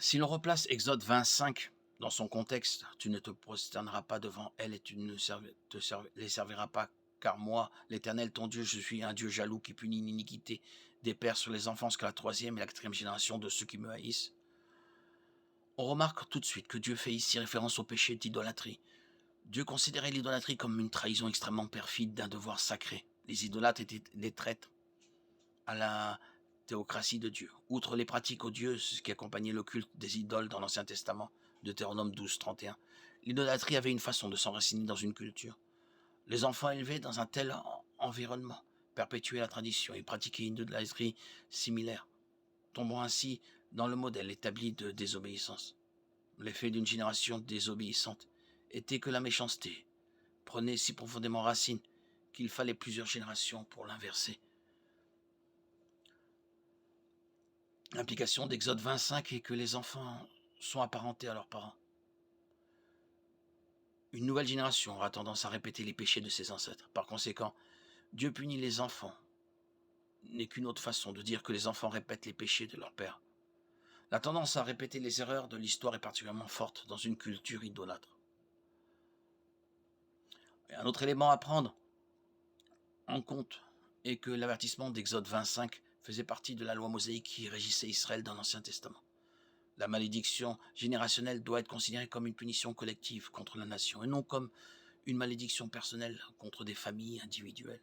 Si l'on replace Exode 25 dans son contexte, tu ne te prosterneras pas devant elles et tu ne les serviras pas, car moi, l'Éternel ton Dieu, je suis un Dieu jaloux qui punit l'iniquité des pères sur les enfants jusqu'à la troisième et la quatrième génération de ceux qui me haïssent. On remarque tout de suite que Dieu fait ici référence au péché d'idolâtrie. Dieu considérait l'idolâtrie comme une trahison extrêmement perfide d'un devoir sacré. Les idolâtres étaient des traîtres à la théocratie de Dieu. Outre les pratiques odieuses qui accompagnaient le culte des idoles dans l'Ancien Testament, Deutéronome 12, 31, l'idolâtrie avait une façon de s'enraciner dans une culture. Les enfants élevés dans un tel environnement perpétuaient la tradition et pratiquaient une idolâtrie similaire, tombant ainsi dans le modèle établi de désobéissance. L'effet d'une génération désobéissante était que la méchanceté prenait si profondément racine qu'il fallait plusieurs générations pour l'inverser. L'implication d'Exode 25 est que les enfants sont apparentés à leurs parents. Une nouvelle génération aura tendance à répéter les péchés de ses ancêtres. Par conséquent, Dieu punit les enfants n'est qu'une autre façon de dire que les enfants répètent les péchés de leur père. La tendance à répéter les erreurs de l'histoire est particulièrement forte dans une culture idolâtre. Et un autre élément à prendre en compte est que l'avertissement d'Exode 25 faisait partie de la loi mosaïque qui régissait Israël dans l'Ancien Testament. La malédiction générationnelle doit être considérée comme une punition collective contre la nation et non comme une malédiction personnelle contre des familles individuelles.